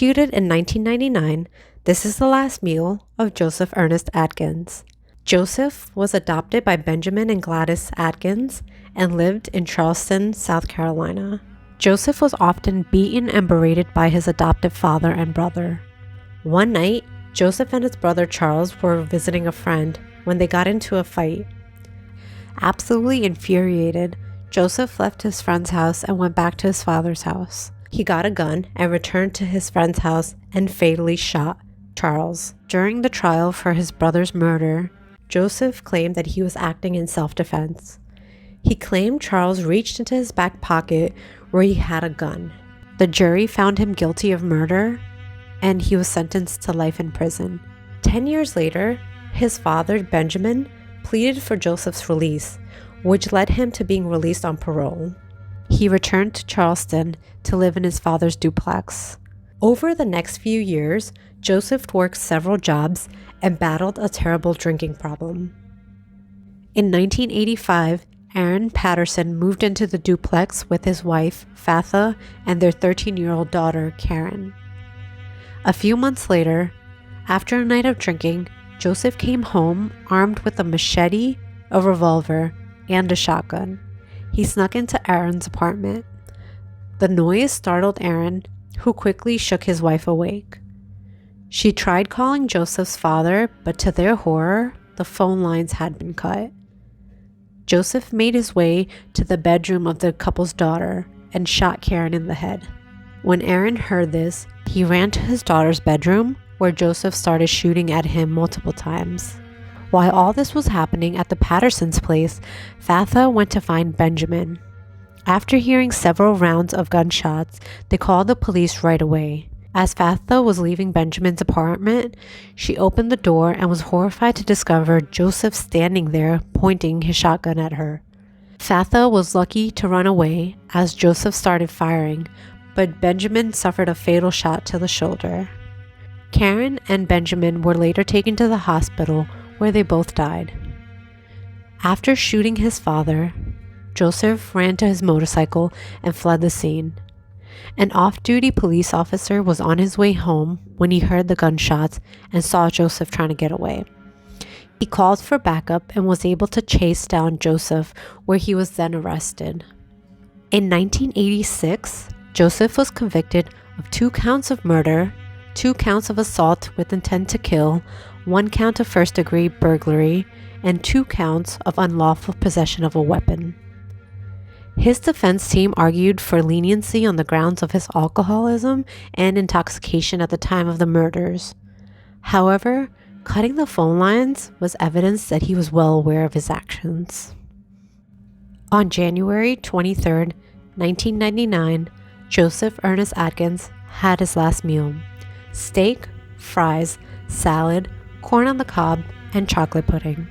Executed in 1999, this is the last meal of Joseph Ernest Atkins. Joseph was adopted by Benjamin and Gladys Atkins and lived in Charleston, South Carolina. Joseph was often beaten and berated by his adoptive father and brother. One night, Joseph and his brother Charles were visiting a friend when they got into a fight. Absolutely infuriated, Joseph left his friend's house and went back to his father's house. He got a gun and returned to his friend's house and fatally shot Charles. During the trial for his brother's murder, Joseph claimed that he was acting in self-defense. He claimed Charles reached into his back pocket where he had a gun. The jury found him guilty of murder, and he was sentenced to life in prison. 10 years later, his father, Benjamin, pleaded for Joseph's release, which led him to being released on parole. He returned to Charleston to live in his father's duplex. Over the next few years, Joseph worked several jobs and battled a terrible drinking problem. In 1985, Aaron Patterson moved into the duplex with his wife, Fatha, and their 13-year-old daughter, Karen. A few months later, after a night of drinking, Joseph came home armed with a machete, a revolver, and a shotgun. He snuck into Aaron's apartment. The noise startled Aaron, who quickly shook his wife awake. She tried calling Joseph's father, but to their horror, the phone lines had been cut. Joseph made his way to the bedroom of the couple's daughter and shot Karen in the head. When Aaron heard this, he ran to his daughter's bedroom, where Joseph started shooting at him multiple times. While all this was happening at the Pattersons' place, Fatha went to find Benjamin. After hearing several rounds of gunshots, they called the police right away. As Fatha was leaving Benjamin's apartment, she opened the door and was horrified to discover Joseph standing there pointing his shotgun at her. Fatha was lucky to run away as Joseph started firing, but Benjamin suffered a fatal shot to the shoulder. Karen and Benjamin were later taken to the hospital, where they both died. After shooting his father, Joseph ran to his motorcycle and fled the scene. An off-duty police officer was on his way home when he heard the gunshots and saw Joseph trying to get away. He called for backup and was able to chase down Joseph, where he was then arrested. In 1986, Joseph was convicted of 2 counts of murder, 2 counts of assault with intent to kill, 1 count of first-degree burglary, and 2 counts of unlawful possession of a weapon. His defense team argued for leniency on the grounds of his alcoholism and intoxication at the time of the murders. However, cutting the phone lines was evidence that he was well aware of his actions. On January 23, 1999, Joseph Ernest Atkins had his last meal: steak, fries, salad, corn on the cob, and chocolate pudding.